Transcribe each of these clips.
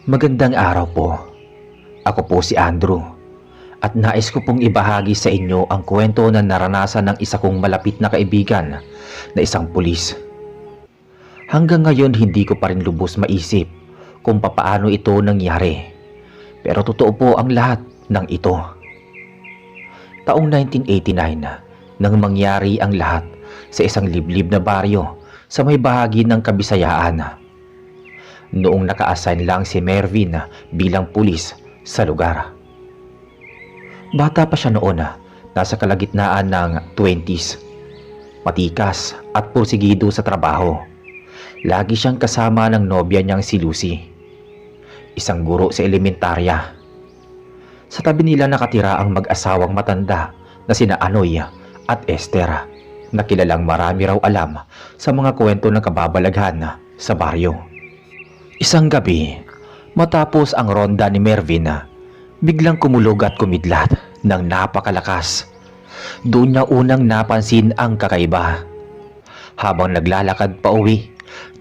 Magandang araw po. Ako po si Andrew at nais ko pong ibahagi sa inyo ang kwento na naranasan ng isa kong malapit na kaibigan na isang pulis. Hanggang ngayon hindi ko pa rin lubos maisip kung papaano ito nangyari. Pero totoo po ang lahat ng ito. Taong 1989 nang mangyari ang lahat sa isang liblib na baryo sa may bahagi ng Kabisayaan. Noong naka-assign lang si Mervin bilang pulis sa lugar. Bata pa siya noon, nasa kalagitnaan ng 20s. Matikas at pursigido sa trabaho. Lagi siyang kasama ng nobya niyang si Lucy, isang guro sa elementarya. Sa tabi nila nakatira ang mag-asawang matanda na sina Anoy at Esther, na kilalang marami raw alam sa mga kwento ng kababalaghan sa baryo. Isang gabi, matapos ang ronda ni Mervin, biglang kumulog at kumidlat ng napakalakas. Doon niya unang napansin ang kakaiba. Habang naglalakad pa uwi,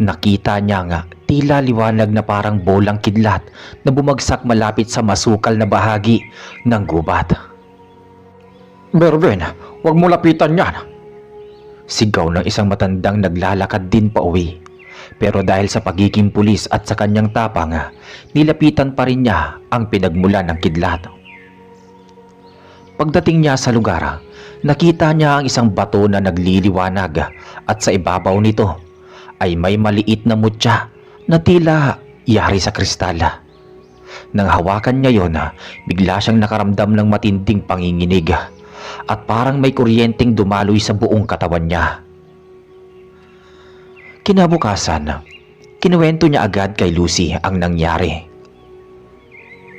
nakita niya nga tila liwanag na parang bolang kidlat na bumagsak malapit sa masukal na bahagi ng gubat. "Mervin, huwag mo lapitan yan!" Sigaw ng isang matandang naglalakad din pa uwi. Pero dahil sa pagiging pulis at sa kanyang tapang, nilapitan pa rin niya ang pinagmulan ng kidlat. Pagdating niya sa lugar, nakita niya ang isang bato na nagliliwanag at sa ibabaw nito ay may maliit na mutya na tila yari sa kristal. Nang hawakan niya yon, bigla siyang nakaramdam ng matinding panginginig at parang may kuryenteng dumaloy sa buong katawan niya. Kinabukasan, kinuwento niya agad kay Lucy ang nangyari.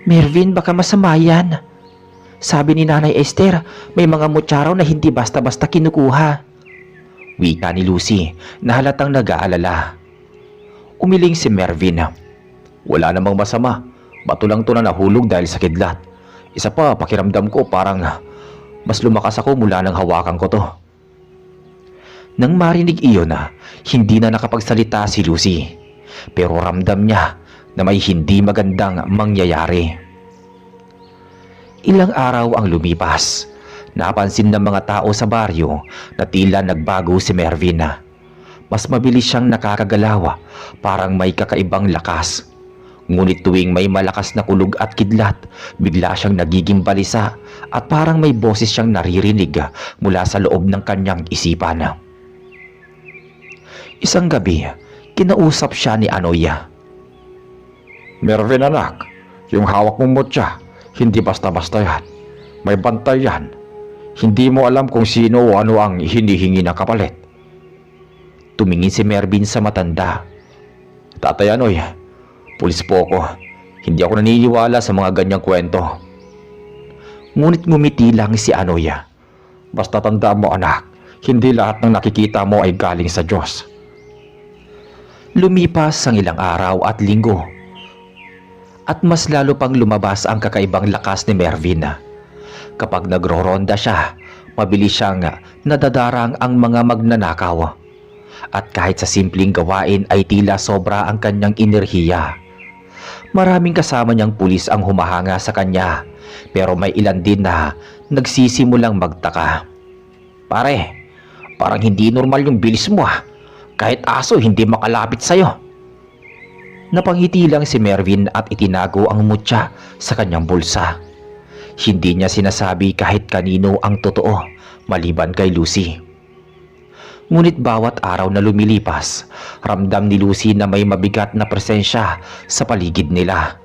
"Mervin, baka masama yan. Sabi ni Nanay Esther, may mga mutya raw na hindi basta-basta kinukuha." Wika ni Lucy na halatang nag-aalala. Umiling si Mervin. "Wala namang masama. Bato lang to na nahulog dahil sa kidlat. Isa pa, pakiramdam ko parang mas lumakas ako mula nang hawakan ko to." Nang marinig iyon, hindi na nakapagsalita si Lucy. Pero ramdam niya na may hindi magandang mangyayari. Ilang araw ang lumipas. Napansin ng mga tao sa baryo na tila nagbago si Mervin. Mas mabilis siyang nakakagalaw, parang may kakaibang lakas. Ngunit tuwing may malakas na kulog at kidlat, bigla siyang nagiging balisa at parang may boses siyang naririnig mula sa loob ng kanyang isipan. Isang gabi, kinausap siya ni Anoya. "Mervin anak, yung hawak mong mutya, hindi basta-basta yan. May bantay yan. Hindi mo alam kung sino o ano ang hinihingi na kapalit." Tumingin si Mervin sa matanda. "Tatay Anoy, pulis po ako. Hindi ako naniniwala sa mga ganyang kwento." Ngunit ngumiti lang si Anoya. "Basta tandaan mo anak, hindi lahat ng nakikita mo ay galing sa Diyos." Lumipas ang ilang araw at linggo. At mas lalo pang lumabas ang kakaibang lakas ni Mervin. Kapag nagro-ronda siya, mabilis siyang nadadarang ang mga magnanakaw. At kahit sa simpleng gawain ay tila sobra ang kanyang enerhiya. Maraming kasama niyang pulis ang humahanga sa kanya, pero may ilan din na nagsisimulang magtaka. "Pare, parang hindi normal yung bilis mo . Kahit aso hindi makalapit sa'yo." Napangiti lang si Mervin at itinago ang mutya sa kanyang bulsa. Hindi niya sinasabi kahit kanino ang totoo maliban kay Lucy. Ngunit bawat araw na lumilipas, ramdam ni Lucy na may mabigat na presensya sa paligid nila.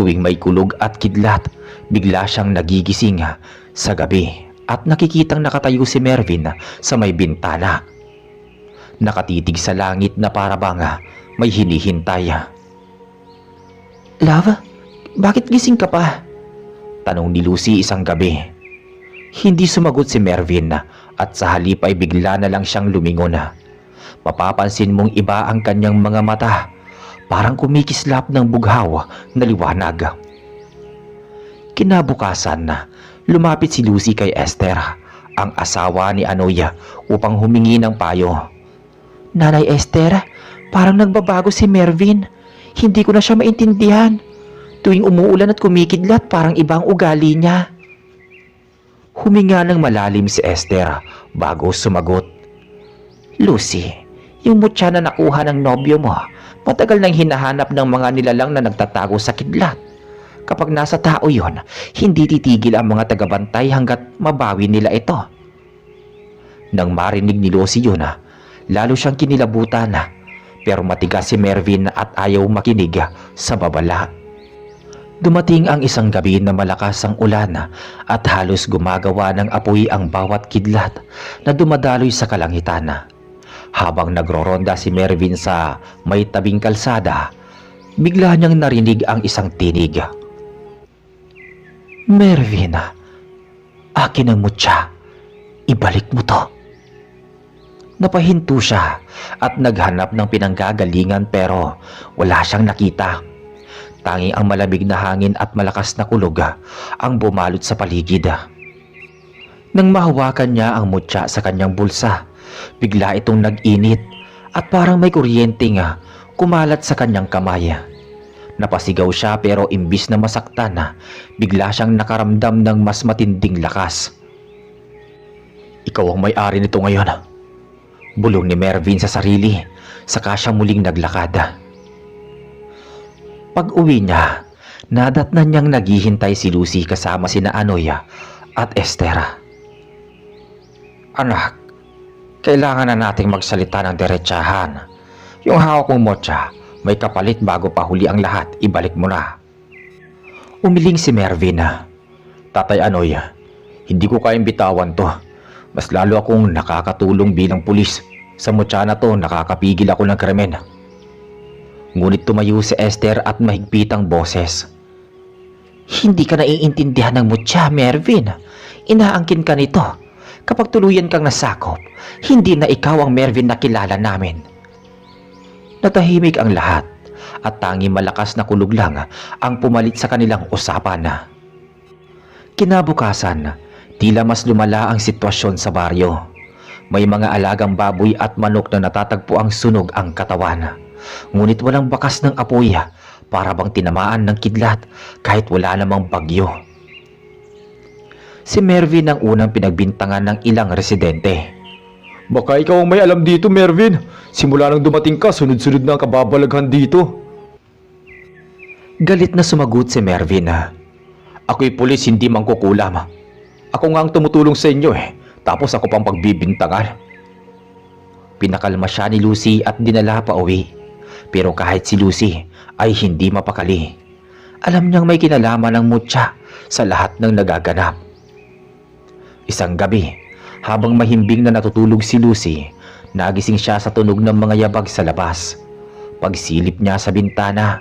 Tuwing may kulog at kidlat, bigla siyang nagigising sa gabi at nakikitang nakatayo si Mervin sa may bintana. Nakatitig sa langit na parabang may hinihintay. "Love, bakit gising ka pa?" tanong ni Lucy isang gabi. Hindi sumagot si Mervin at sa halip ay bigla na lang siyang lumingon. Mapapansin mong iba ang kanyang mga mata, parang kumikislap ng bughaw na liwanag. Kinabukasan, lumapit si Lucy kay Esther, ang asawa ni Anoya, upang humingi ng payo. "Nanay Esther, parang nagbabago si Mervin. Hindi ko na siya maintindihan. Tuwing umuulan at kumikidlat, parang ibang ugali niya. Huminga ng malalim si Esther bago sumagot. Lucy, yung mutya na nakuha ng nobyo mo, matagal nang hinahanap ng mga nilalang na nagtatago sa kidlat. Kapag nasa tao yon, hindi titigil ang mga tagabantay hanggat mabawi nila ito. Nang marinig ni Lucy yun, lalo siyang kinilabutan, pero matigas si Mervyn at ayaw makinig sa babala. Dumating ang isang gabi na malakas ang ulan at halos gumagawa ng apoy ang bawat kidlat na dumadaloy sa kalangitan. Habang nagroronda si Mervyn sa may tabing kalsada, bigla niyang narinig ang isang tinig. Mervyn, akin ang mutya. Ibalik mo to. Napahinto siya at naghanap ng pinanggagalingan pero wala siyang nakita. Tanging ang malamig na hangin at malakas na kulog ang bumalot sa paligid. Nang mahawakan niya ang mutya sa kanyang bulsa, bigla itong nag-init at parang may kuryente kumalat sa kanyang kamay. Napasigaw siya pero imbis na masaktan, bigla siyang nakaramdam ng mas matinding lakas. Ikaw ang may-ari nito ngayon. Bulong ni Mervyn sa sarili, saka siya muling naglakad. Pag-uwi niya, nadatnan niyang naghihintay si Lucy kasama sina Anoy at Esther. Anak, kailangan na nating magsalita ng diretsahan. Yung hawak mong motya, may kapalit bago pa huli ang lahat, ibalik mo na. Umiling si Mervyn. Tatay Anoy, hindi ko kayang bitawan to. Mas lalo akong nakakatulong bilang pulis. Sa mutya na to, nakakapigil ako ng krimen. Ngunit tumayo si Esther at mahigpitang boses. Hindi ka naiintindihan ng mutya, Mervyn. Inaangkin ka nito. Kapag tuluyan kang nasakop, hindi na ikaw ang Mervyn na kilala namin. Natahimik ang lahat at tanging malakas na kulog lang ang pumalit sa kanilang usapan. Kinabukasan, tila mas lumala ang sitwasyon sa baryo. May mga alagang baboy at manok na natatagpo ang sunog ang katawan. Ngunit walang bakas ng apoy, para bang tinamaan ng kidlat kahit wala namang bagyo. Si Mervyn ang unang pinagbintangan ng ilang residente. Baka ikaw ang may alam dito, Mervyn. Simula nang dumating ka, sunod-sunod na ang kababalaghan dito. Galit na sumagot si Mervyn. Ako'y pulis, hindi mangkukulam. Ako nga ang tumutulong sa inyo tapos ako pang pagbibintangan. Pinakalma siya ni Lucy at dinala pa uwi. Pero kahit si Lucy ay hindi mapakali. Alam niyang may kinalaman ng mutya sa lahat ng nagaganap. Isang gabi, habang mahimbing na natutulog si Lucy, nagising siya sa tunog ng mga yabag sa labas. Pagsilip niya sa bintana,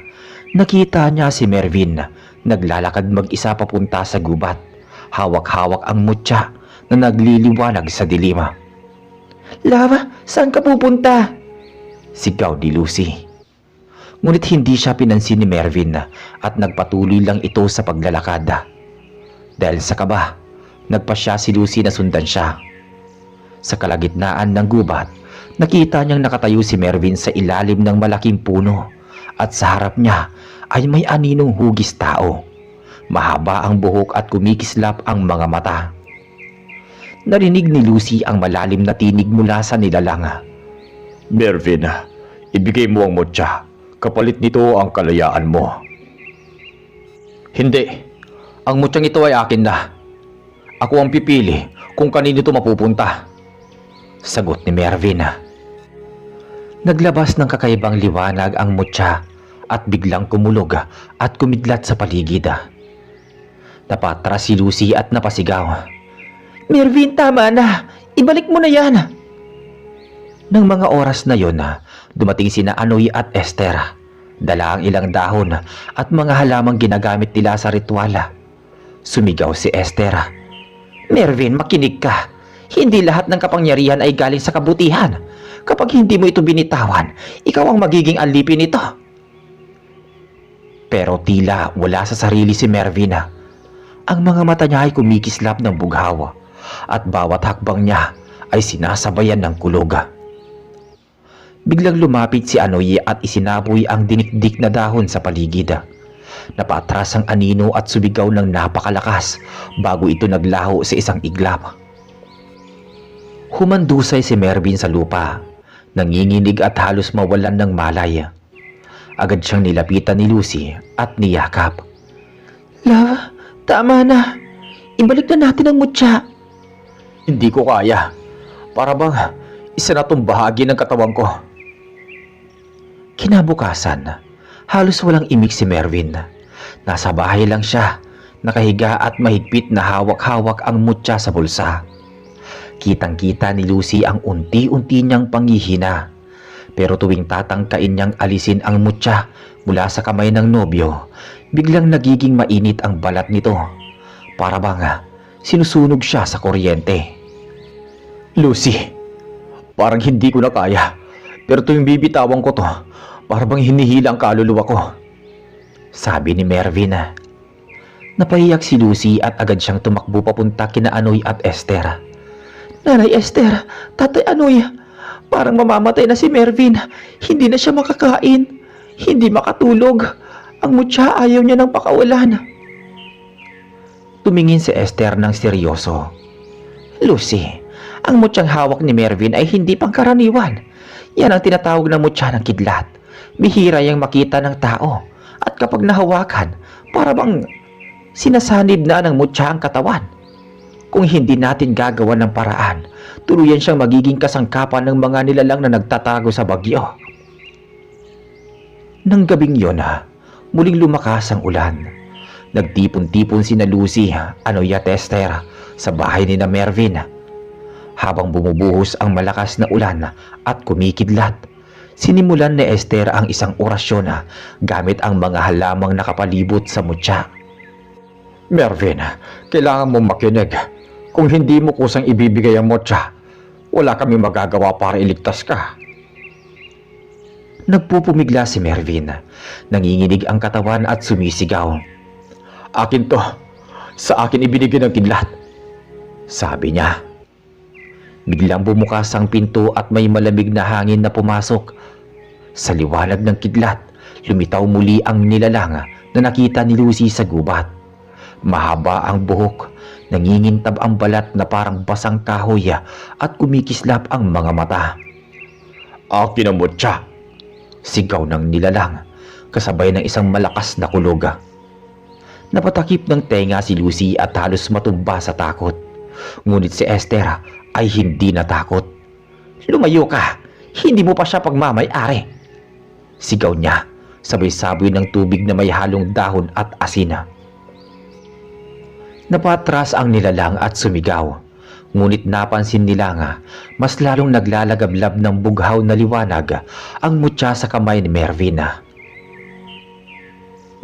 nakita niya si Mervyn naglalakad mag-isa papunta sa gubat. Hawak-hawak ang mutya na nagliliwanag sa dilim. Lava, saan ka pupunta? Sigaw ni Lucy. Ngunit hindi siya pinansin ni Mervyn at nagpatuloy lang ito sa paglalakad. Dahil sa kaba, nagpasya si Lucy na sundan siya. Sa kalagitnaan ng gubat, nakita niyang nakatayo si Mervyn sa ilalim ng malaking puno at sa harap niya ay may aninong hugis tao. Mahaba ang buhok at kumikislap ang mga mata. Narinig ni Lucy ang malalim na tinig mula sa nilalang. Mervyn, ibigay mo ang mutya. Kapalit nito ang kalayaan mo. Hindi. Ang mutyang ito ay akin na. Ako ang pipili kung kanino ito mapupunta. Sagot ni Mervyn. Naglabas ng kakaibang liwanag ang mutya at biglang kumulog at kumidlat sa paligid. Napatras si Lucy at napasigaw. Mervyn, tama na. Ibalik mo na yan. Nang mga oras na yon, dumating sina Anoy at Esther. Dala ang ilang dahon at mga halamang ginagamit nila sa ritual. Sumigaw si Esther. Mervyn, makinig ka. Hindi lahat ng kapangyarihan ay galing sa kabutihan. Kapag hindi mo ito binitawan, ikaw ang magiging alipin nito. Pero tila wala sa sarili si Mervyn. Ang mga mata niya ay kumikislap ng bughaw at bawat hakbang niya ay sinasabayan ng kulog. Biglang lumapit si Anoy at isinaboy ang dinikdik na dahon sa paligid. Napatras ang anino at sumigaw ng napakalakas bago ito naglaho sa isang iglap. Humandusay si Mervin sa lupa, nanginginig at halos mawalan ng malay. Agad siyang nilapitan ni Lucy at niyakap. Love, tama na. Ibalik na natin ang mutya. Hindi ko kaya. Para bang isa na tong bahagi ng katawan ko. Kinabukasan, halos walang imik si Mervin. Nasa bahay lang siya, nakahiga at mahigpit na hawak-hawak ang mutya sa bulsa. Kitang-kita ni Lucy ang unti-unti niyang panghihina. Pero tuwing tatangkain niyang alisin ang mutya mula sa kamay ng nobyo, biglang nagiging mainit ang balat nito. Para bang sinusunog siya sa kuryente. Lucy, parang hindi ko na kaya. Pero tuwing bibitawan ko to, para bang hinihila ang kaluluwa ko. Sabi ni Mervin. Napahiyak si Lucy at agad siyang tumakbo papunta kina Anoy at Esther. Nanay Esther, Tatay Anoy, parang mamamatay na si Mervin. Hindi na siya makakain, hindi makatulog. Ang mutya ayaw niya ng pakawalan. Tumingin si Esther ng seryoso. Lucy, ang mutyang hawak ni Mervin ay hindi pangkaraniwan. Yan ang tinatawag na mutya ng kidlat. Bihira yang makita ng tao. At kapag nahawakan, para bang sinasanib na ng mutya ang katawan. Kung hindi natin gagawa ng paraan, tuluyan siyang magiging kasangkapan ng mga nilalang na nagtatago sa bagyo. Nang gabing yon, muling lumakas ang ulan. Nagtipon-tipon sina Lucy, Anoy at Esther sa bahay ni na Mervin. Habang bumubuhos ang malakas na ulan at kumikidlat, sinimulan ni Esther ang isang orasyon gamit ang mga halamang nakapalibot sa mutya. Mervin, kailangan mong makinig. Kung hindi mo kusang ibibigay ang mutya, wala kami magagawa para iligtas ka. Nagpupumigla si Mervin. Nanginginig ang katawan at sumisigaw. Akin to. Sa akin ibinigay ng kidlat. Sabi niya. Biglang bumukas ang pinto at may malamig na hangin na pumasok. Sa liwanag ng kidlat, lumitaw muli ang nilalang na nakita ni Lucy sa gubat. Mahaba ang buhok, nangingintab ang balat na parang basang kahoy at kumikislap ang mga mata. Akin ang mutya! Sigaw ng nilalang, kasabay ng isang malakas na kulog. Napatakip ng tenga si Lucy at halos matumba sa takot. Ngunit si Esther ay hindi natakot. Lumayo ka! Hindi mo pa siya pagmamay-ari! Sigaw niya, sabay-sabay ng tubig na may halong dahon at asin. Napatras ang nilalang at sumigaw. Ngunit napansin nila mas lalong naglalagablab ng bughaw na liwanag ang mutya sa kamay ni Mervin.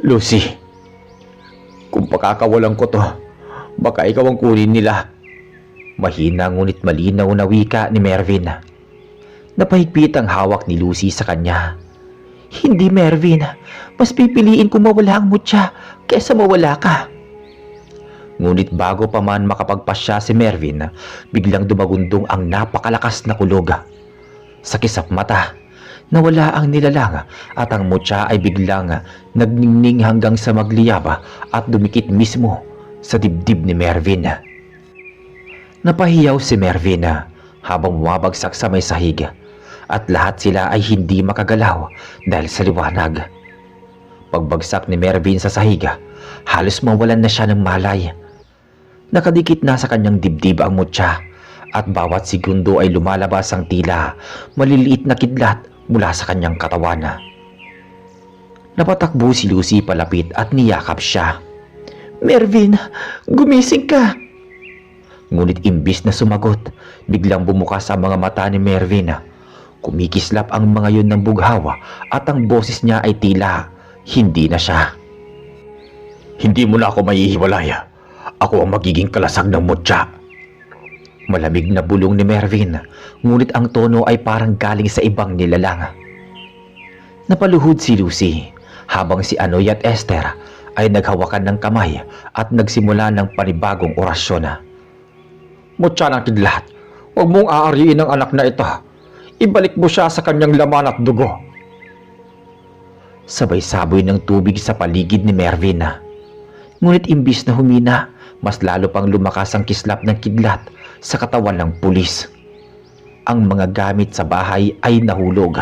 Lucy, kung pakakawalan ko to, baka ikaw ang kunin nila. Mahina ngunit malinaw na wika ni Mervin. Napahigpit ang hawak ni Lucy sa kanya. Hindi, Mervin. Mas pipiliin ko mawala ang mutya kaysa mawala ka. Ngunit bago pa man makapagpasya si Mervin, biglang dumagundong ang napakalakas na kulog. Sa kisap mata, nawala ang nilalang at ang mutya ay biglang nagningning hanggang sa magliyab at dumikit mismo sa dibdib ni Mervin. Napahiyaw si Mervin habang bumabagsak sa may sahig at lahat sila ay hindi makagalaw dahil sa liwanag. Pagbagsak ni Mervin sa sahig, halos mawalan na siya ng malay. Nakadikit na sa kanyang dibdib ang mutya at bawat segundo ay lumalabas ang tila maliliit na kidlat mula sa kanyang katawan. Napatakbo si Lucy palapit at niyakap siya. Mervin, gumising ka! Ngunit imbis na sumagot, biglang bumukas ang mga mata ni Mervin. Kumikislap ang mga yun ng bughaw at ang boses niya ay tila hindi na siya. Hindi mo na ako maihiwalay. Ako ang magiging kalasag ng mutya. Malamig na bulong ni Mervin, ngunit ang tono ay parang galing sa ibang nilalang. Napaluhod si Lucy habang si Anoy at Esther ay naghawakan ng kamay at nagsimula ng panibagong orasyon. Mutya ng kidlat, huwag mong aariin ang anak na ito. ibalik mo siya sa kanyang laman at dugo. Sabay saboy ng tubig sa paligid ni Mervin. Ngunit imbis na humina, mas lalo pang lumakas ang kislap ng kidlat sa katawan ng pulis. Ang mga gamit sa bahay ay nahulog.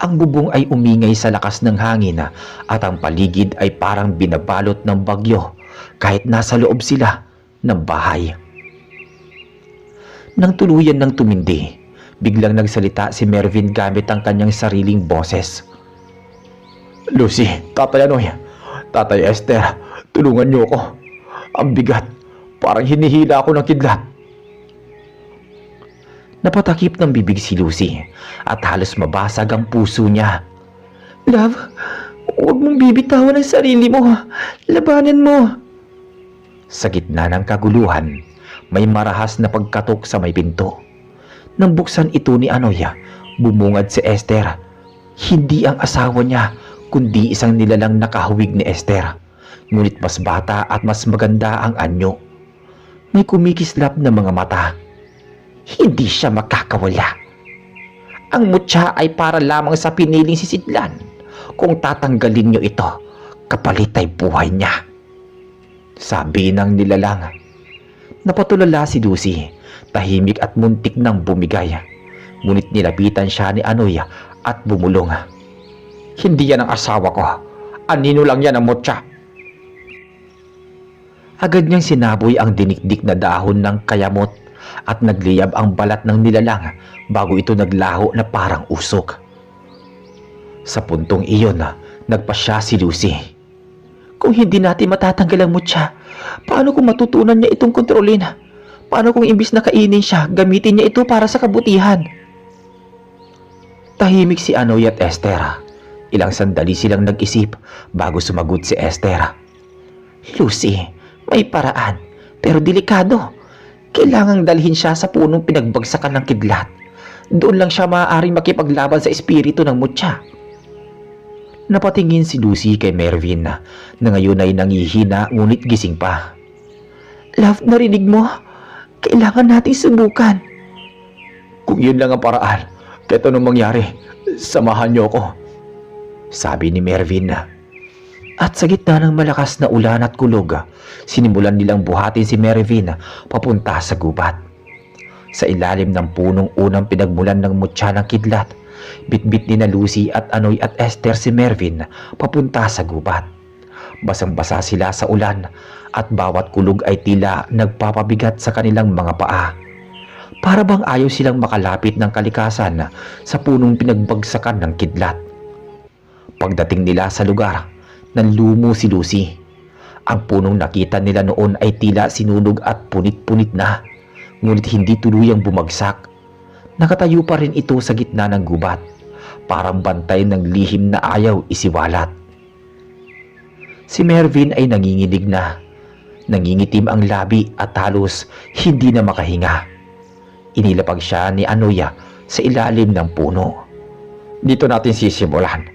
Ang bubong ay umingay sa lakas ng hangin at ang paligid ay parang binabalot ng bagyo kahit nasa loob sila ng bahay. Nang tuluyan ng tumindi, biglang nagsalita si Mervin gamit ang kanyang sariling boses. Lucy, Tatay Anoy, Tatay Esther, tulungan niyo ako. Ang bigat, parang hinihila ako ng kidlat. Napatakip ng bibig si Lucy at halos mabasag ang puso niya. Love, huwag mong bibitawan ang sarili mo. Labanan mo. Sa gitna ng kaguluhan, may marahas na pagkatok sa may pinto. Nang buksan ito ni Anoy, bumungad si Esther. Hindi ang asawa niya, kundi isang nilalang nakahawig ni Esther. Ngunit mas bata at mas maganda ang anyo. May kumikislap na mga mata. Hindi siya makakawala. Ang mutya ay para lamang sa piniling sisidlan. Kung tatanggalin niyo ito, kapalit ay buhay niya. Sabi ng nilalang. Napatulala si Lucy, tahimik at muntik nang bumigay. Ngunit nilapitan siya ni Anoy at bumulong. Hindi yan ang asawa ko. Anino lang yan ang mutya. Agad niyang sinaboy ang dinikdik na dahon ng kayamot at nagliyab ang balat ng nilalang bago ito naglaho na parang usok. Sa puntong iyon, nagpasya si Lucy. Kung hindi natin matatanggal ang mutya, paano kung matutunan niya itong kontrolin? Paano kung imbis na kainin siya, gamitin niya ito para sa kabutihan? Tahimik si Anoy at Esther. Ilang sandali silang nag-isip bago sumagot si Esther. Lucy, may paraan, pero delikado. Kailangang dalhin siya sa punong pinagbagsakan ng kidlat. Doon lang siya maaaring makipaglaban sa espiritu ng mutya. Napatingin si Lucy kay Mervin na ngayon ay nangihina ngunit gising pa. Love, narinig mo? Kailangan nating subukan. Kung yun lang ang paraan, kahit anong mangyari, samahan niyo ako. Sabi ni Mervin. At sa gitna ng malakas na ulan at kulog, sinimulan nilang buhatin si Mervin papunta sa gubat. Sa ilalim ng punong unang pinagmulan ng mutya ng kidlat, bitbit ni na Lucy at Anoy at Esther si Mervin papunta sa gubat. Basang-basa sila sa ulan at bawat kulog ay tila nagpapabigat sa kanilang mga paa. Para bang ayaw silang makalapit ng kalikasan sa punong pinagbagsakan ng kidlat. Pagdating nila sa lugar, nanlumo si Lucy. Ang punong nakita nila noon ay tila sinunog at punit-punit na, ngunit hindi tuluyang bumagsak. Nakatayo pa rin ito sa gitna ng gubat, parang bantay ng lihim na ayaw isiwalat. Si Mervin ay nanginginig na. Nangingitim ang labi at halos hindi na makahinga. Inilapag siya ni Anoy sa ilalim ng puno. Dito natin sisimulan.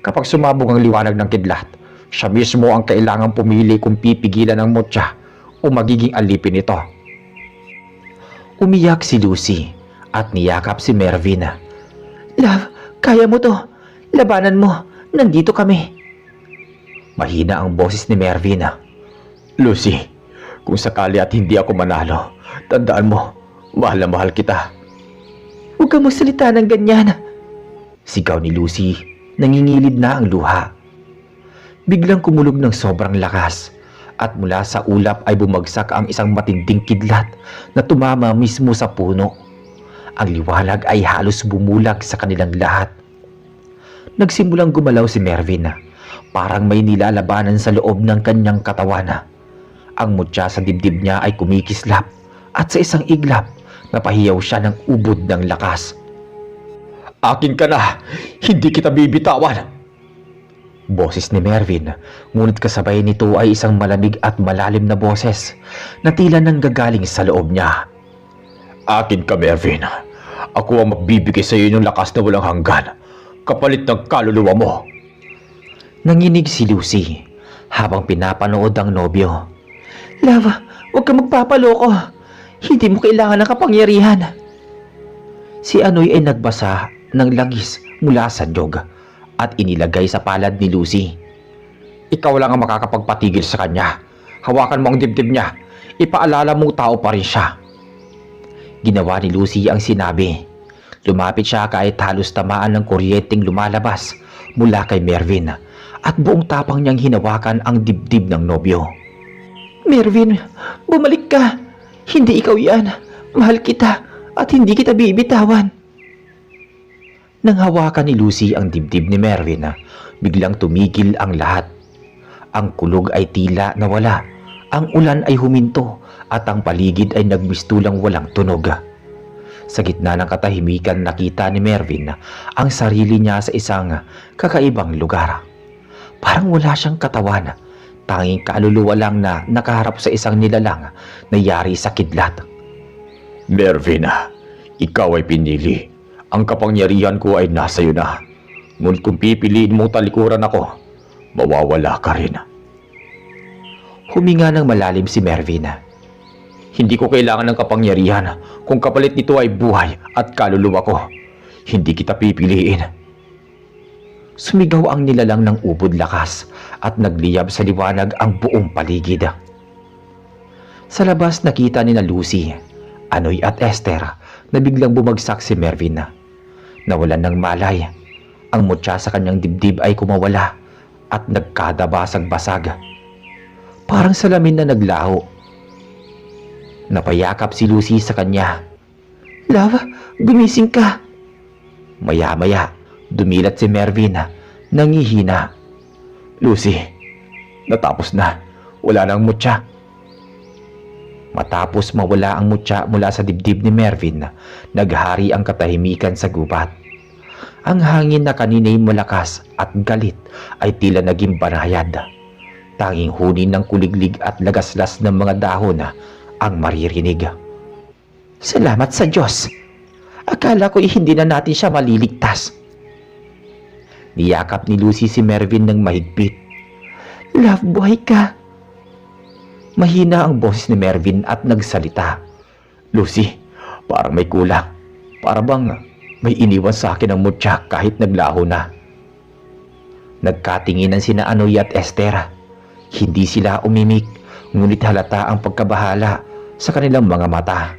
Kapag sumabog ang liwanag ng kidlat, siya mismo ang kailangang pumili kung pipigilan ng mutya o magiging alipin ito. Umiyak si Lucy at niyakap si Mervin. Love, kaya mo to. Labanan mo. Nandito kami. Mahina ang boses ni Mervin. Lucy, kung sakali at hindi ako manalo, tandaan mo, mahal na mahal kita. Huwag kang magsalita ng ganyan. Sigaw ni Lucy. Nangingilid na ang luha. Biglang kumulog ng sobrang lakas at mula sa ulap ay bumagsak ang isang matinding kidlat na tumama mismo sa puno. Ang liwanag ay halos bumulag sa kanilang lahat. Nagsimulang gumalaw si Mervin. Parang may nilalabanan sa loob ng kanyang katawan. Ang mutya sa dibdib niya ay kumikislap at sa isang iglap napahiyaw siya ng ubod ng lakas. Akin ka na! Hindi kita bibitawan! Boses ni Mervin, ngunit kasabay nito ay isang malamig at malalim na boses na tila nanggagaling sa loob niya. Akin ka, Mervin. Ako ang magbibigay sa iyo ng lakas na walang hanggan, kapalit ng kaluluwa mo. Nanginig si Lucy habang pinapanood ang nobyo. Love, huwag kang magpapaloko. Hindi mo kailangan ng kapangyarihan. Si Anoy ay nagbasa ng langis mula sa nyog at inilagay sa palad ni Lucy. Ikaw lang ang makakapagpatigil sa kanya. Hawakan mo ang dibdib niya. Ipaalala mong tao pa rin siya. Ginawa ni Lucy ang sinabi. Lumapit siya kahit halos tamaan ng kuryenteng lumalabas mula kay Mervin at buong tapang niyang hinawakan ang dibdib ng nobyo. Mervin, bumalik ka! Hindi ikaw yan! Mahal kita at hindi kita bibitawan! Nang hawakan ni Lucy ang dibdib ni Mervin, biglang tumigil ang lahat. Ang kulog ay tila nawala, ang ulan ay huminto at ang paligid ay nagmistulang walang tunog. Sa gitna ng katahimikan nakita ni Mervin ang sarili niya sa isang kakaibang lugar. Parang wala siyang katawan, tanging kaluluwa lang na nakaharap sa isang nilalang na yari sa kidlat. Mervin, ikaw ay pinili. Ang kapangyarihan ko ay nasa iyo na. Ngunit kung pipiliin mong talikuran ako, mawawala ka rin. Huminga ng malalim si Mervin. Hindi ko kailangan ng kapangyarihan kung kapalit nito ay buhay at kaluluwa ko. Hindi kita pipiliin. Sumigaw ang nilalang ng ubod lakas at nagliyab sa liwanag ang buong paligid. Sa labas nakita ni na Lucy, Anoy at Esther na biglang bumagsak si Mervin. Nawalan ng malay. Ang mutya sa kanyang dibdib ay kumawala at nagkadabasag-basag. Parang salamin na naglaho. Napayakap si Lucy sa kanya. Love, gumising ka! Maya-maya, dumilat si Mervin, nangihina. Lucy, natapos na. Wala na ang mutya. Matapos mawala ang mutya mula sa dibdib ni Mervin, naghari ang katahimikan sa gubat. Ang hangin na kanina'y malakas at galit ay tila naging banayad. Tanging hunin ng kuliglig at lagaslas ng mga dahon ang maririnig. Salamat sa Diyos! Akala ko'y hindi na natin siya maliligtas. Niyakap ni Lucy si Mervin ng mahigpit. Love, buhay ka! Mahina ang boses ni Mervin at nagsalita. Lucy, parang may kulang. Para bang may iniwan sa akin ang mutya kahit naglaho na. Nagkatinginan sina Anoy at Esther. Hindi sila umimik, ngunit halata ang pagkabahala sa kanilang mga mata.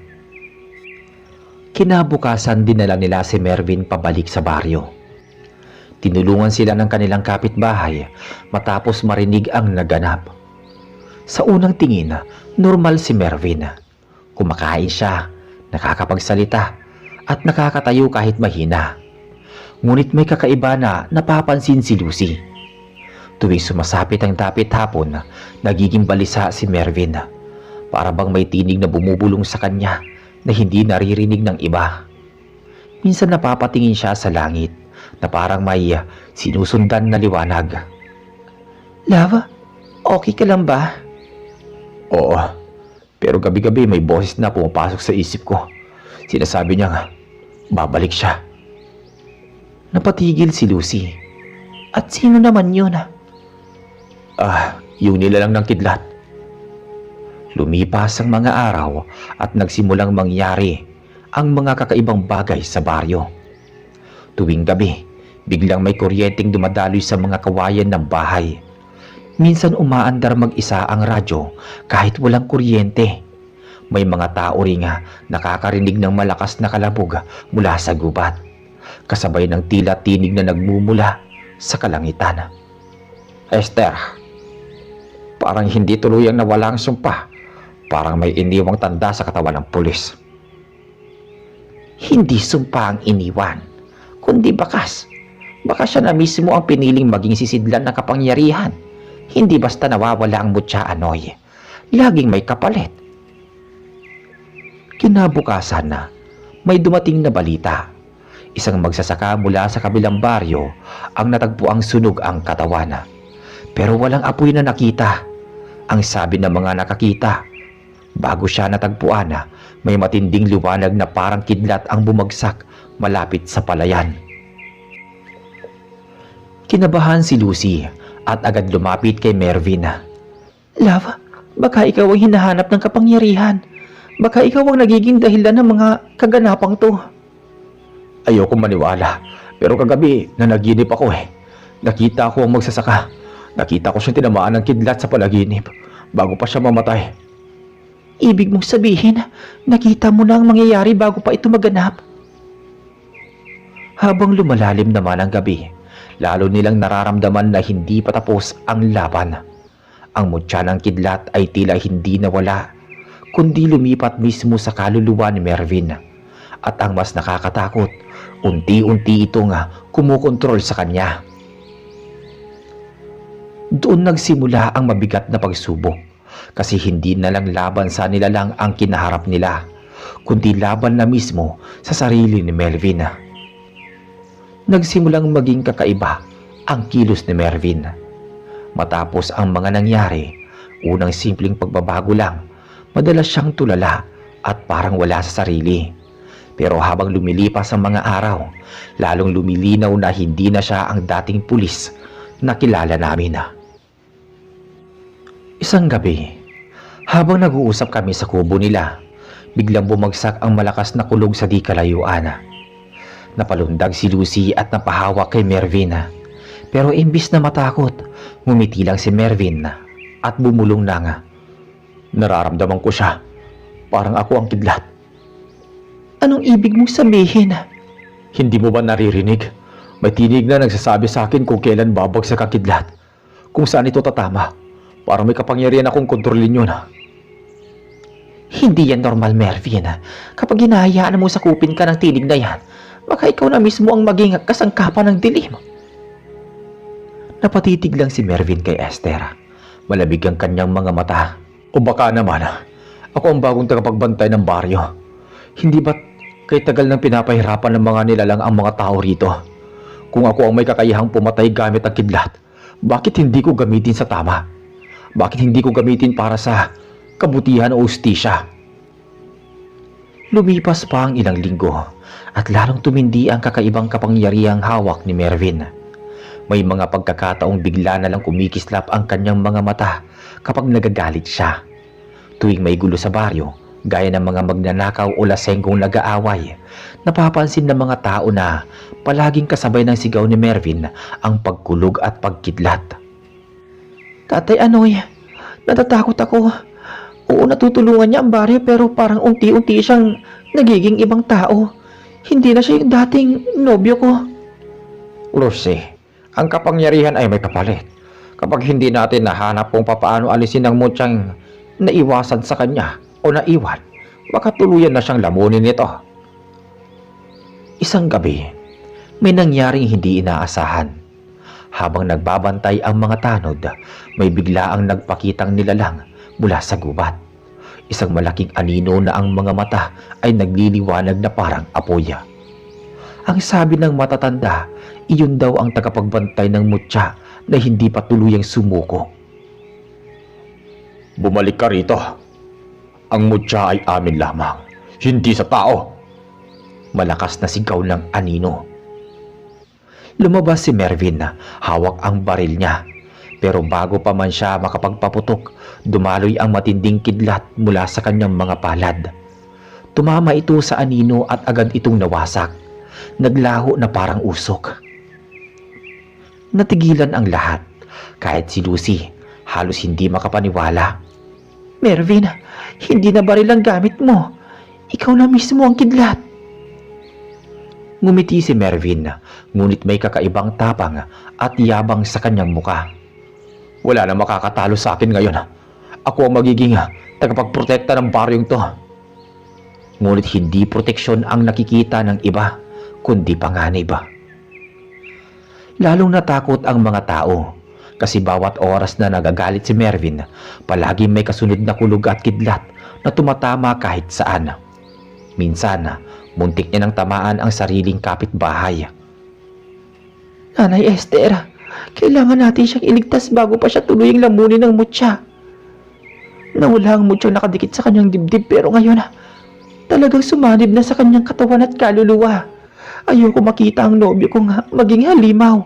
Kinabukasan dinala nila si Mervin pabalik sa baryo. Tinulungan sila ng kanilang kapitbahay matapos marinig ang naganap. Sa unang tingin, normal si Mervin. Kumakain siya, nakakapagsalita, at nakakatayo kahit mahina. Ngunit may kakaiba na napapansin si Lucy. Tuwing sumasapit ang dapit hapon, nagiging balisa si Mervin. Para bang may tinig na bumubulong sa kanya na hindi naririnig ng iba. Minsan napapatingin siya sa langit na parang may sinusundan na liwanag. Love, okay ka lang ba? Oo, pero gabi-gabi may boses na pumapasok sa isip ko. Sinasabi niya babalik siya. Napatigil si Lucy. At sino naman yun? Yung nilalang ng kidlat. Lumipas ang mga araw at nagsimulang mangyari ang mga kakaibang bagay sa baryo. Tuwing gabi, biglang may kuryenteng dumadaloy sa mga kawayan ng bahay. Minsan umaandar mag-isa ang radyo kahit walang kuryente. May mga tao ring nakakarinig ng malakas na kalabog mula sa gubat, kasabay ng tila tinig na nagmumula sa kalangitan. Esther, parang hindi tuluyang nawala ang sumpa. Parang may iniwang tanda sa katawan ng pulis. Hindi sumpa ang iniwan, kundi bakas. Baka siya na mismo ang piniling maging sisidlan ng kapangyarihan. Hindi basta nawawala ang mutya, Anoy. Laging may kapalit. Kinabukasan na, may dumating na balita. Isang magsasaka mula sa kabilang baryo ang natagpuang sunog ang katawan. Pero walang apoy na nakita. Ang sabi ng mga nakakita, bago siya natagpuan, may matinding liwanag na parang kidlat ang bumagsak malapit sa palayan. Kinabahan si Lucy at agad lumapit kay Mervin. Love, baka ikaw ang hinahanap ng kapangyarihan. Baka ikaw ang nagiging dahilan ng mga kaganapang to. Ayoko maniwala. Pero kagabi, nanaginip ako eh. Nakita ko ang magsasaka. Nakita ko siyang tinamaan ng kidlat sa panaginip bago pa siya mamatay. Ibig mong sabihin, nakita mo na ang mangyayari bago pa ito maganap? Habang lumalalim naman ang gabi, lalo nilang nararamdaman na hindi pa tapos ang laban. Ang mutya ng kidlat ay tila hindi nawala, kundi lumipat mismo sa kaluluwa ni Mervin. At ang mas nakakatakot, unti-unti itong kumukontrol sa kanya. Doon nagsimula ang mabigat na pagsubok, kasi hindi na lang laban sa nilalang ang kinaharap nila, kundi laban na mismo sa sarili ni Mervin. Nagsimulang maging kakaiba ang kilos ni Mervin. Matapos ang mga nangyari, unang simpleng pagbabago lang, madalas siyang tulala at parang wala sa sarili. Pero habang lumilipas ang mga araw, lalong lumilinaw na hindi na siya ang dating pulis na kilala namin. Isang gabi, habang nag-uusap kami sa kubo nila, biglang bumagsak ang malakas na kulog sa di kalayuan. Napalundag si Lucy at napahawak kay Mervin. Pero imbis na matakot, ngumiti lang si Mervin at bumulong na nga. Nararamdaman ko siya. Parang ako ang kidlat. Anong ibig mong sabihin? Hindi mo ba naririnig? May tinig na nagsasabi sa akin kung kailan babagsak ang kidlat. Kung saan ito tatama. Parang may kapangyarihan akong kontrolin yun. Hindi yan normal, Mervin. Kapag hinahayaan mo sakupin ka ng tinig na yan, baka ikaw na mismo ang maging kasangkapan ng dilim. Napatitig lang si Mervin kay Esther. Malabig ang kanyang mga mata. O baka naman, ako ang bagong tagapagbantay ng baryo. Hindi ba't kay tagal nang pinapahirapan ng mga nilalang ang mga tao rito? Kung ako ang may kakayahang pumatay gamit ang kidlat, bakit hindi ko gamitin sa tama? Bakit hindi ko gamitin para sa kabutihan o ustisya? Lumipas pa ang ilang linggo at lalong tumindi ang kakaibang kapangyarihang hawak ni Mervin. May mga pagkakataong bigla na lang kumikislap ang kanyang mga mata kapag nagagalit siya. Tuwing may gulo sa baryo, gaya ng mga magnanakaw o lasenggong nag-aaway, napapansin ng mga tao na palaging kasabay ng sigaw ni Mervin ang pagkulog at pagkidlat. Tatay Anoy, natatakot ako. Oo, natutulungan niya ang baryo pero parang unti-unti siyang nagiging ibang tao. Hindi na siya yung dating nobyo ko. Lucy, ang kapangyarihan ay may kapalit. Kapag hindi natin nahanap kung papaano alisin ang mutyang naiwasan sa kanya o naiwan, baka tuluyan na siyang lamunin nito. Isang gabi, may nangyaring hindi inaasahan. Habang nagbabantay ang mga tanod, may biglaang nagpakitang nilalang mula sa gubat. Isang malaking anino na ang mga mata ay nagliliwanag na parang apoy. Ang sabi ng matatanda, iyon daw ang tagapagbantay ng mutya na hindi pa tuluyang sumuko. Bumalik ka rito. Ang mutya ay amin lamang, hindi sa tao. Malakas na sigaw ng anino. Lumabas si Mervin, hawak ang baril niya. Pero bago pa man siya makapagpaputok, dumaloy ang matinding kidlat mula sa kanyang mga palad. Tumama ito sa anino at agad itong nawasak. Naglaho na parang usok. Natigilan ang lahat, kahit si Lucy, halos hindi makapaniwala. Mervin, hindi na baril ang gamit mo. Ikaw na mismo ang kidlat. Ngumiti si Mervin, ngunit may kakaibang tapang at yabang sa kanyang muka. Wala na makakatalo sa akin ngayon. Ako ang magiging tagapagprotekta ng baryong to. Ngunit hindi proteksyon ang nakikita ng iba, kundi panganib. Lalong natakot ang mga tao, kasi bawat oras na nagagalit si Mervin, palagi may kasunod na kulog at kidlat na tumatama kahit saan. Minsan, muntik niya nang tamaan ang sariling kapitbahay. Nanay Esther, kailangan natin siyang iligtas bago pa siya tuluyang lamunin ng mutya. Nawala ang mutyang nakadikit sa kanyang dibdib pero ngayon, talagang sumanib na sa kanyang katawan at kaluluwa. Ayoko makita ang nobyo kong maging halimaw,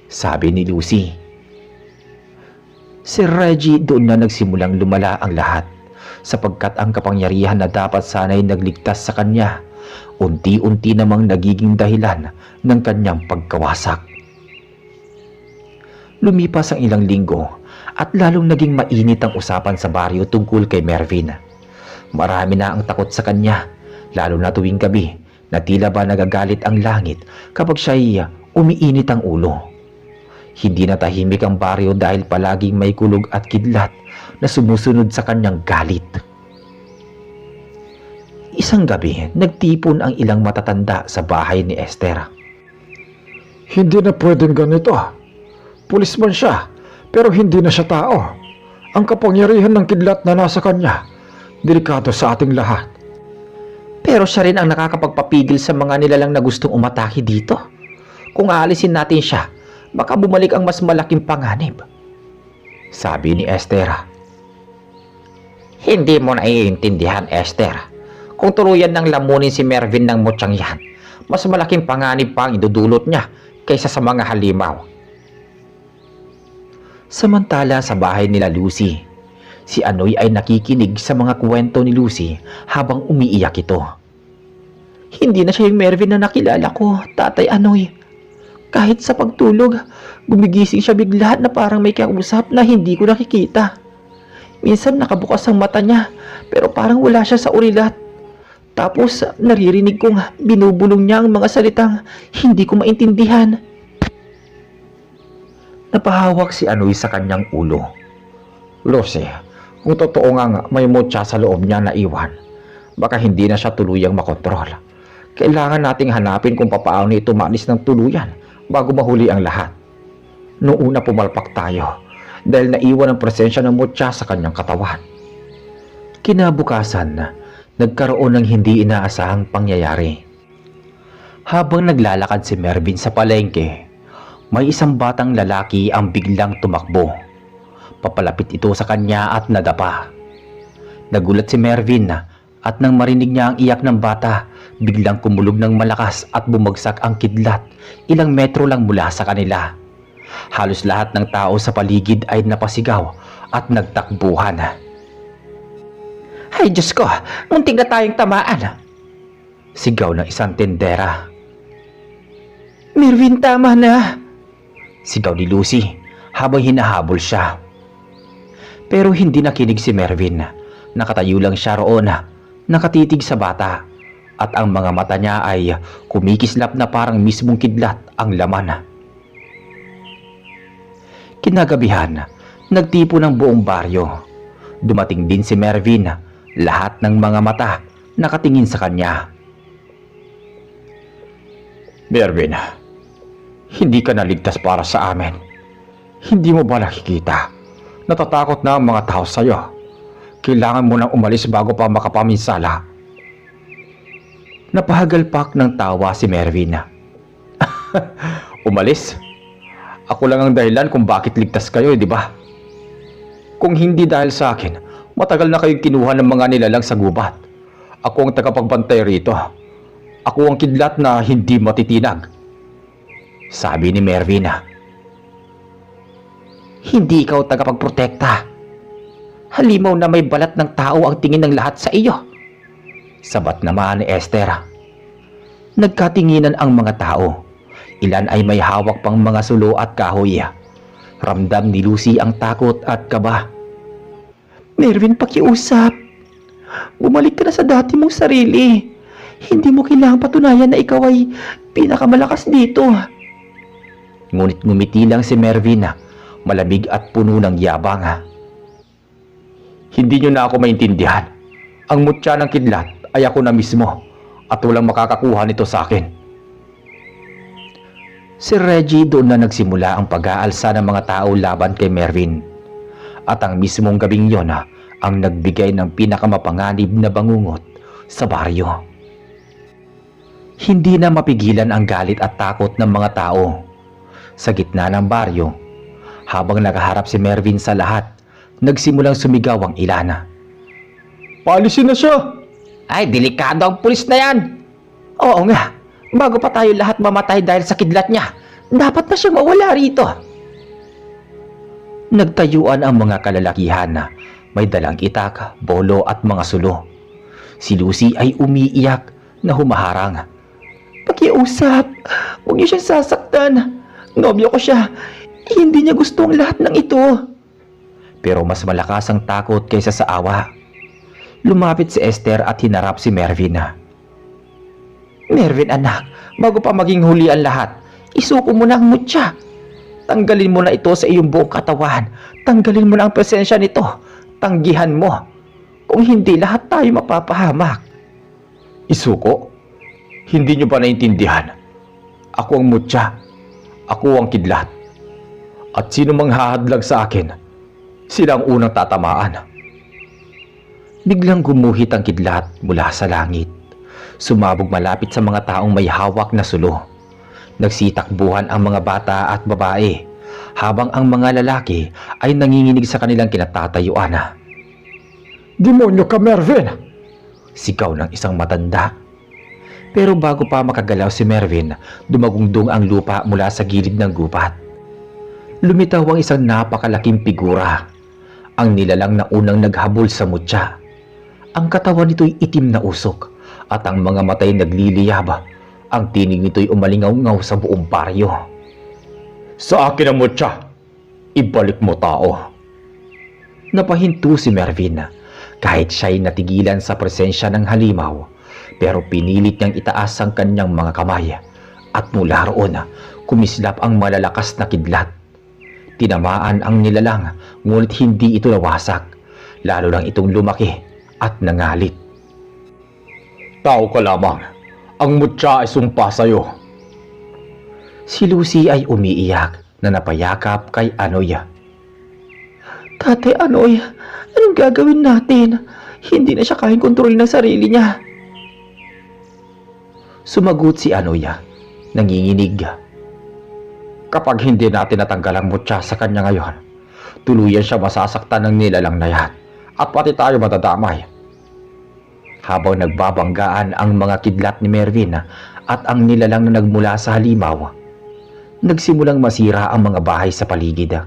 sabi ni Lucy. Si Reggie doon na nagsimulang lumala ang lahat, sapagkat ang kapangyarihan na dapat sana'y nagligtas sa kanya unti-unti namang nagiging dahilan ng kanyang pagkawasak. Lumipas ang ilang linggo at lalong naging mainit ang usapan sa baryo tungkol kay Mervin. Marami na ang takot sa kanya, lalo na tuwing gabi na tila ba nagagalit ang langit kapag siya'y umiinit ang ulo. Hindi na tahimik ang baryo dahil palaging may kulog at kidlat na sumusunod sa kanyang galit. Isang gabi, nagtipon ang ilang matatanda sa bahay ni Esther. Hindi na pwedeng ganito. Pulis man siya, pero hindi na siya tao. Ang kapangyarihan ng kidlat na nasa kanya, delikado sa ating lahat. Pero siya rin ang nakakapagpapigil sa mga nilalang na gustong umatake dito. Kung aalisin natin siya, baka bumalik ang mas malaking panganib, sabi ni Esther. Hindi mo naiintindihan, Esther. Kung tuluyan ng lamunin si Mervin ng mutyang yan, mas malaking panganib pa ang idudulot niya kaysa sa mga halimaw. Samantala sa bahay nila Lucy, si Anoy ay nakikinig sa mga kwento ni Lucy habang umiiyak ito. Hindi na siya yung Mervin na nakilala ko, Tatay Anoy. Kahit sa pagtulog, gumigising siya bigla na parang may kausap na hindi ko nakikita. Minsan nakabukas ang mata niya, pero parang wala siya sa urilat. Tapos naririnig kong binubulong niya ang mga salitang hindi ko maintindihan. Napahawak si Anoy sa kanyang ulo. Lucy, kung totoo nga may mutya sa loob niya na iwan, baka hindi na siya tuluyang makontrol. Kailangan nating hanapin kung papaano ito maalis ng tuluyan bago mahuli ang lahat. Noong una pumalpak tayo dahil naiwan ang presensya ng mutya sa kanyang katawan. Kinabukasan, nagkaroon ng hindi inaasahang pangyayari. Habang naglalakad si Mervin sa palengke, may isang batang lalaki ang biglang tumakbo. Papalapit ito sa kanya at nadapa. Nagulat si Mervin at nang marinig niya ang iyak ng bata, biglang kumulog ng malakas at bumagsak ang kidlat ilang metro lang mula sa kanila. Halos lahat ng tao sa paligid ay napasigaw at nagtakbuhan. Ay Diyos ko, muntik na tayong tamaan, sigaw ng isang tendera. Mervin, tama na, sigaw ni Lucy habang hinahabol siya. Pero hindi nakinig si Mervin. Nakatayo lang siya roon, nakatitig sa bata, at ang mga mata niya ay kumikislap na parang mismong kidlat ang laman. Kinagabihan, nagtipo ng buong baryo. Dumating din si Mervin, lahat ng mga mata nakatingin sa kanya. Mervin, hindi ka naligtas para sa amin. Hindi mo ba nakikita? Natatakot na ang mga tao sa'yo. Kailangan mo nang umalis bago pa makapaminsala. Napahagalpak ng tawa si Mervin. Umalis? Ako lang ang dahilan kung bakit ligtas kayo, di ba? Kung hindi dahil sa akin, matagal na kayong kinuha ng mga nilalang sa gubat. Ako ang tagapagbantay rito. Ako ang kidlat na hindi matitinag, sabi ni Mervin. Hindi ikaw tagapagprotekta. Halimaw na may balat ng tao ang tingin ng lahat sa iyo, sabat naman ni Esther. Nagkatinginan ang mga tao. Ilan ay may hawak pang mga sulo at kahoy. Ramdam ni Lucy ang takot at kaba. Mervin, pakiusap. Bumalik ka na sa dati mong sarili. Hindi mo kailangang patunayan na ikaw ay pinakamalakas dito. Ngunit ngumiti lang si Mervin, malamig at puno ng yabang. Hindi niyo na ako maintindihan. Ang mutya ng kidlat ay ako na mismo at walang makakakuha nito sa akin. Si Reggie doon na nagsimula ang pag-aalsa ng mga tao laban kay Mervin. At ang mismong gabing yon ang nagbigay ng pinakamapanganib na bangungot sa baryo. Hindi na mapigilan ang galit at takot ng mga tao. Sa gitna ng baryo, habang nakaharap si Mervin sa lahat, nagsimulang sumigaw ang ilan. Paalisin na siya! Ay, delikado ang pulis na yan! Oo nga, bago pa tayo lahat mamatay dahil sa kidlat niya, dapat na siyang mawala rito. Nagtayuan ang mga kalalakihan na may dalang itak, bolo at mga sulo. Si Lucy ay umiiyak na humaharang. Pakiusap, huwag niyo siyang sasaktan. Nobyo ko siya. Hindi niya gusto ang lahat ng ito. Pero mas malakas ang takot kaysa sa awa. Lumapit si Esther at hinarap si Mervin. Mervin anak, bago pa maging huli ang lahat, isuko mo na ang mutya. Tanggalin mo na ito sa iyong buong katawan. Tanggalin mo na ang presensya nito. Tanggihan mo. Kung hindi, lahat tayo mapapahamak. Isuko? Hindi niyo ba naintindihan? Ako ang mutya. Ako ang kidlat. At sino mang hahadlag sa akin, sila ang unang tatamaan. Biglang gumuhit ang kidlat mula sa langit. Sumabog malapit sa mga taong may hawak na sulo. Nagsitakbuhan ang mga bata at babae, habang ang mga lalaki ay nanginginig sa kanilang kinatatayuan. Demonyo ka, Mervin! Sigaw ng isang matanda. Pero bago pa makagalaw si Mervin, dumagungdong ang lupa mula sa gilid ng gubat. Lumitaw ang isang napakalaking figura. Ang nilalang na unang naghabol sa mutya. Ang katawan nito'y itim na usok at ang mga matay nagliliyab. Ang tinig nito'y umalingaw-ngaw sa buong baryo. Sa akin ang mutya! Ibalik mo tao! Napahinto si Mervin kahit siya'y natigilan sa presensya ng halimaw, pero pinilit niyang itaas ang kanyang mga kamay at mula roon kumislap ang malalakas na kidlat. Tinamaan ang nilalang ngunit hindi ito nawasak, lalo lang itong lumaki at nangalit. Tao ka lamang, ang mutya ay sumpa sa'yo. Si Lucy ay umiiyak na napayakap kay Anoy. Tatay Anoy, anong gagawin natin? Hindi na siya kayang kontrolin ng sarili niya. Sumagot si Anoy, nanginginig. Kapag hindi natin natanggal ang mutya sa kanya ngayon, tuluyan siya masasaktan ng nilalang na yan at pati tayo matadamay. Habang nagbabanggaan ang mga kidlat ni Mervin at ang nilalang na nagmula sa halimaw, nagsimulang masira ang mga bahay sa paligid.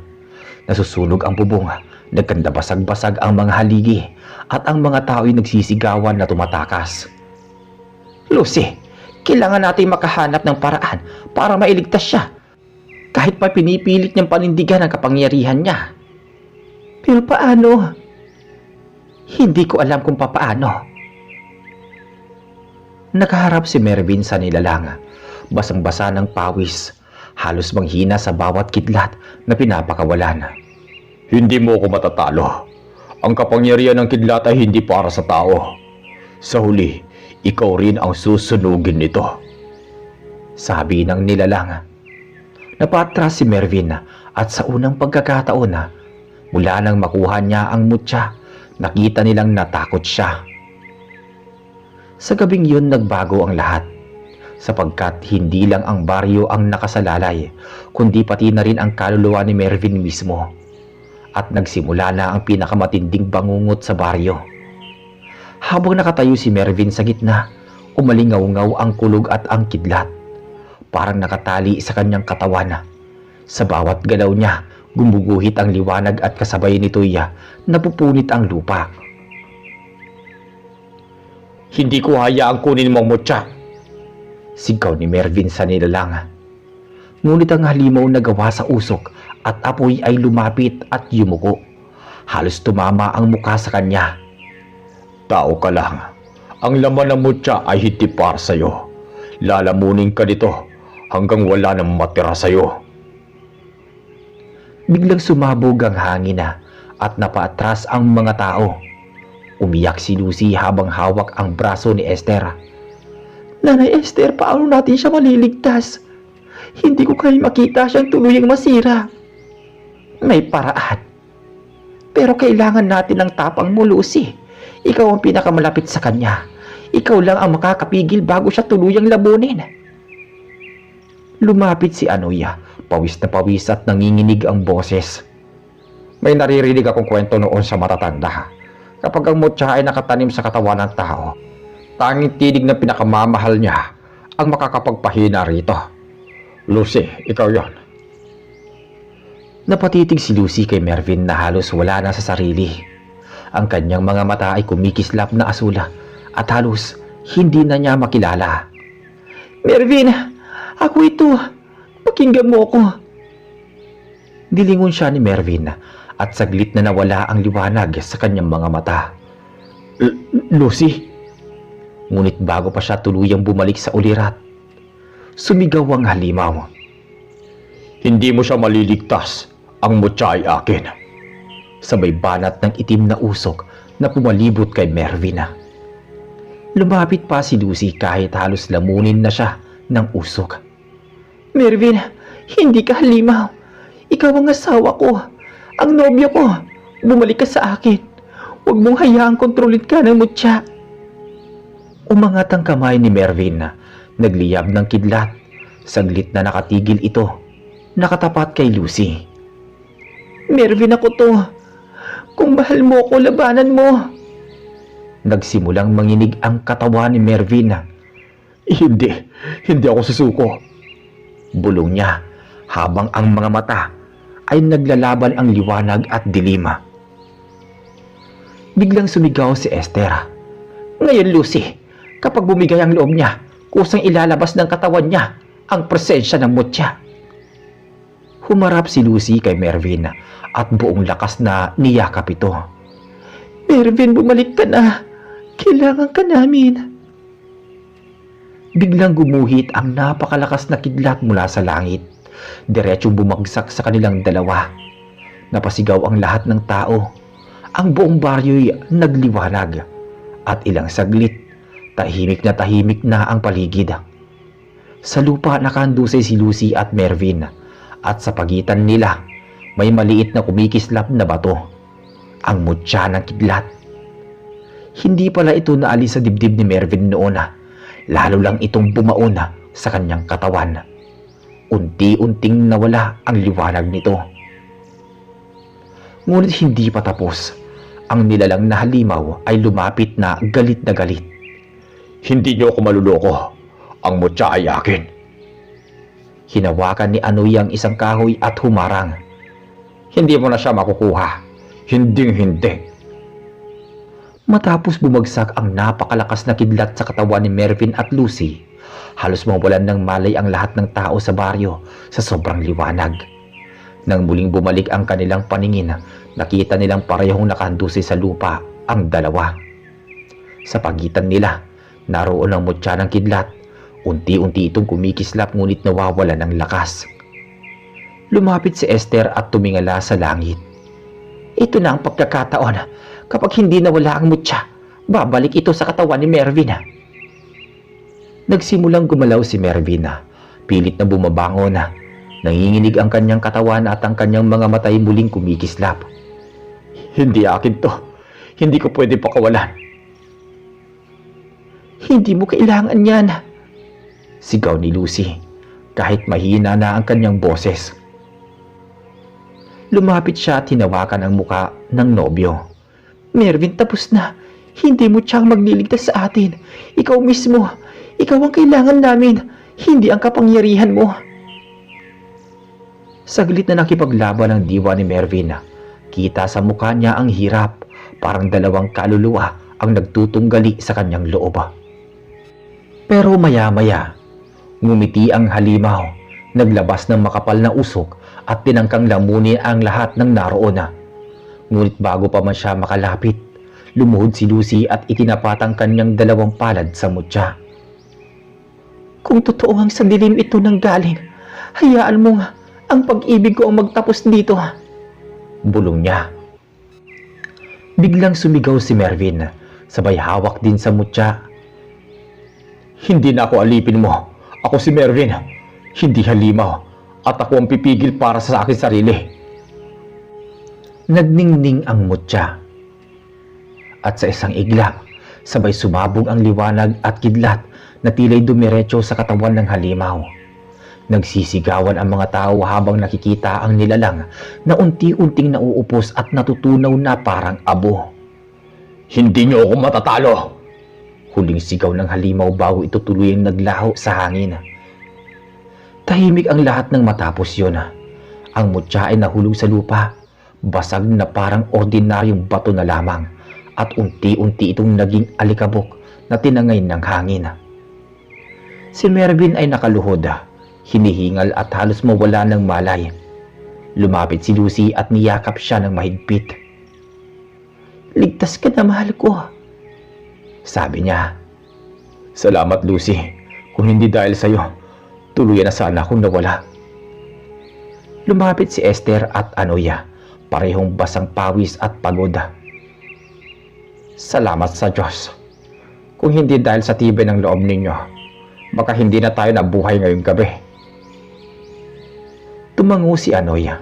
Nasusunog ang bubong, nagkandabasag-basag ang mga haligi at ang mga tao'y nagsisigawan na tumatakas. Lucy, kailangan natin makahanap ng paraan para mailigtas siya. Kahit pa pinipilit niyang panindigan ang kapangyarihan niya. Pero paano? Hindi ko alam kung paano. Nakaharap si Mervin sa nilalang, basang-basa ng pawis, halos manghina sa bawat kidlat na pinapakawalan. Hindi mo ako matatalo. Ang kapangyarihan ng kidlat ay hindi para sa tao. Sa huli, ikaw rin ang susunugin nito. Sabi ng nilalang. Napatras si Mervin at sa unang pagkakataon mula nang makuha niya ang mutya, nakita nilang natakot siya. Sa gabing yun nagbago ang lahat, sapagkat hindi lang ang baryo ang nakasalalay, kundi pati na rin ang kaluluwa ni Mervin mismo. At nagsimula na ang pinakamatinding bangungot sa baryo. Habang nakatayo si Mervin sa gitna, umalingaw-ngaw ang kulog at ang kidlat. Parang nakatali sa kanyang katawan. Sa bawat galaw niya, gumuguhit ang liwanag at kasabay nito'y napupunit ang lupa. Hindi ko hayaang kunin mo ang mutya, sigaw ni Mervin sa nilalang. Ngunit ang halimaw na gawa sa usok at apoy ay lumapit at yumuko. Halos tumama ang mukha sa kanya. Tao ka lang. Ang laman ng mutya ay hindi para sa'yo. Lalamunin ka dito hanggang wala nang matira sa'yo. Biglang sumabog ang hangin at napaatras ang mga tao. Umiyak si Lucy habang hawak ang braso ni Esther. Nanay Esther, paano natin siya maliligtas? Hindi ko kaya makita siyang tuluyang masira. May paraan. Pero kailangan natin ng tapang mo, Lucy. Ikaw ang pinakamalapit sa kanya. Ikaw lang ang makakapigil bago siya tuluyang lamunin. Lumapit si Anoy, pawis na pawis at nanginginig ang boses. May naririnig akong kwento noon sa matatanda. Kapag ang mutya ay nakatanim sa katawan ng tao, tanging tinig na pinakamamahal niya ang makakapagpahina rito. Lucy, ikaw yon. Napatitig si Lucy kay Mervin na halos wala na sa sarili. Ang kanyang mga mata ay kumikislap na asula at halos hindi na niya makilala. Mervin, ako ito. Pakinggan mo ako. Dilingon siya ni Mervin at saglit na nawala ang liwanag sa kanyang mga mata. Lucy? Ngunit bago pa siya tuluyang bumalik sa ulirat, sumigaw ang halimaw. Hindi mo siya maliligtas. Ang mutya ay akin. Sabay banat ng itim na usok na pumalibot kay Mervin. Lumapit pa si Lucy kahit halos lamunin na siya ng usok. Mervin, hindi ka halimaw. Ikaw ang asawa ko. Ang nobyo ko. Bumalik ka sa akin. Huwag mong hayaang kontrolin ka ng mutya. Umangat ang kamay ni Mervin. Nagliyab ng kidlat. Saglit na nakatigil ito. Nakatapat kay Lucy. Mervin, ako to. Kung mahal mo ko, labanan mo. Nagsimulang manginig ang katawan ni Mervin. Hindi ako susuko. Bulong niya habang ang mga mata ay naglalaban ang liwanag at dilim. Biglang sumigaw si Esther. Ngayon, Lucy, kapag bumigay ang loob niya, kusang ilalabas ng katawan niya ang presensya ng mutya. Humarap si Lucy kay Mervin at buong lakas na niyakap ito. Mervin, bumalik ka na. Kailangan ka namin. Biglang gumuhit ang napakalakas na kidlat mula sa langit. Diretsong bumagsak sa kanilang dalawa. Napasigaw ang lahat ng tao. Ang buong baryo'y nagliwanag. At ilang saglit, tahimik na ang paligid. Sa lupa nakandusay si Lucy at Mervin. At sa pagitan nila, may maliit na kumikislap na bato. Ang mutya ng kidlat. Hindi pala ito naalis sa dibdib ni Mervin noon. Lalo lang itong bumaon sa kanyang katawan. Unti-unting nawala ang liwanag nito. Ngunit hindi pa tapos. Ang nilalang na halimaw ay lumapit na galit. Hindi niyo ako maluloko. Ang mutya ay akin. Hinawakan ni Anoy ang isang kahoy at humarang. Hindi mo na siya makukuha. Hindi. Matapos bumagsak ang napakalakas na kidlat sa katawan ni Mervin at Lucy, halos mawalan ng malay ang lahat ng tao sa baryo sa sobrang liwanag. Nang muling bumalik ang kanilang paningin, nakita nilang parehong nakandusay sa lupa ang dalawa. Sa pagitan nila, naroon ang mutya ng kidlat. Unti-unti itong kumikislap ngunit nawawala ng lakas. Lumapit si Esther at tumingala sa langit. Ito na ang pagkakataon. Kapag hindi nawala ang mutya, babalik ito sa katawan ni Mervin. Nagsimulang gumalaw si Mervin. Pilit na bumabangon. Nanginginig ang kanyang katawan at ang kanyang mga matay muling kumikislap. Hindi akin to. Hindi ko pwede pakawalan. Hindi mo kailangan yan. Sigaw ni Lucy, kahit mahina na ang kanyang boses. Lumapit siya at hinawakan ang muka ng nobyo. Mervin, tapos na. Hindi mo siyang magliligtas sa atin. Ikaw mismo. Ikaw ang kailangan namin. Hindi ang kapangyarihan mo. Saglit na nakipaglaban ang diwa ni Mervin. Kita sa mukha niya ang hirap. Parang dalawang kaluluwa ang nagtutunggali sa kanyang loob. Pero maya-maya, ngumiti ang halimaw, naglabas ng makapal na usok at tinangkang lamunin ang lahat ng naroon. Ngunit bago pa man siya makalapit, lumuhod si Lucy at itinapat ang kanyang dalawang palad sa mutya. Kung totoo ang sa dilim ito nang galing, hayaan mo nga ang pag-ibig ko ang magtapos dito. Bulong niya. Biglang sumigaw si Mervin, sabay hawak din sa mutya. Hindi na ako alipin mo. Ako si Mervin, hindi halimaw, at ako ang pipigil para sa akin sarili. Nagningning ang mutya. At sa isang iglap, sabay sumabog ang liwanag at kidlat na tila'y dumiretso sa katawan ng halimaw. Nagsisigawan ang mga tao habang nakikita ang nilalang na unti-unting nauupos at natutunaw na parang abo. Hindi niyo ako matatalo! Huling sigaw ng halimaw bago ito tuluyang naglaho sa hangin. Tahimik ang lahat ng matapos yun. Ang mutya ay nahulog sa lupa, basag na parang ordinaryong bato na lamang, at unti-unti itong naging alikabok na tinangay ng hangin. Si Mervin ay nakaluhod, hinihingal at halos mawala ng malay. Lumapit si Lucy at niyakap siya ng mahigpit. "Ligtas ka na, mahal ko," sabi niya. Salamat, Lucy. Kung hindi dahil sa'yo, tuluyan na sana akong nawala. Lumapit si Esther at Anoya, parehong basang pawis at pagod. "Salamat sa Diyos. Kung hindi dahil sa tibay ng loob ninyo, baka hindi na tayo nabuhay ngayong gabi." Tumango si Anoya.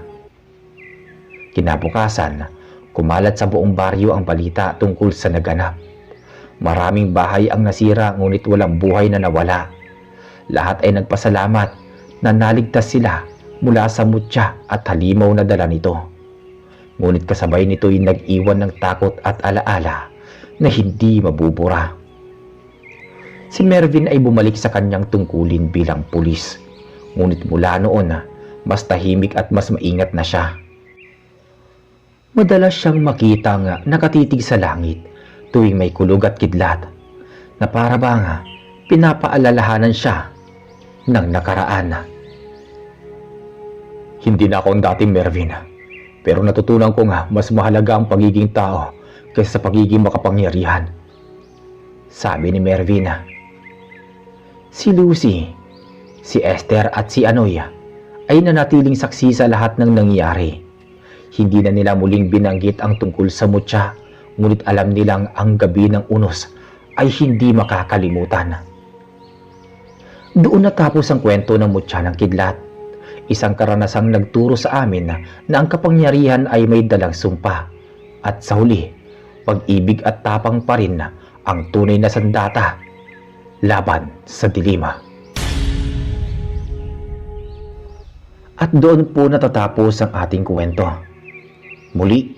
Kinabukasan, kumalat sa buong baryo ang balita tungkol sa naganap. Maraming bahay ang nasira ngunit walang buhay na nawala. Lahat ay nagpasalamat na naligtas sila mula sa mutya at halimaw na dala nito. Ngunit kasabay nito'y nag-iwan ng takot at alaala na hindi mabubura. Si Mervin ay bumalik sa kanyang tungkulin bilang pulis. Ngunit mula noon, mas tahimik at mas maingat na siya. Madalas siyang makitang nakatitig sa langit tuwing may kulog at kidlat, na para bang pinapaalalahanan siya ng nakaraan. Hindi na ako ang dating Mervin, pero natutunan ko nga mas mahalaga ang pagiging tao kaysa sa pagiging makapangyarihan, sabi ni Mervin. Si Lucy, si Esther at si Anoya ay nanatiling saksi sa lahat ng nangyari. Hindi na nila muling binanggit ang tungkol sa mutya, ngunit alam nilang ang gabi ng Unos ay hindi makakalimutan. Doon natapos ang kwento ng mutya ng kidlat. Isang karanasang nagturo sa amin na ang kapangyarihan ay may dalang sumpa. At sa huli, pag-ibig at tapang pa rin ang tunay na sandata laban sa dilima. At doon po natatapos ang ating kwento. Muli,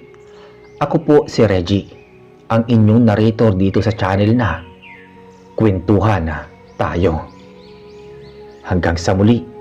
ako po si Reggie, ang inyong narrator dito sa channel na Kwentuhan Tayo. Hanggang sa muli.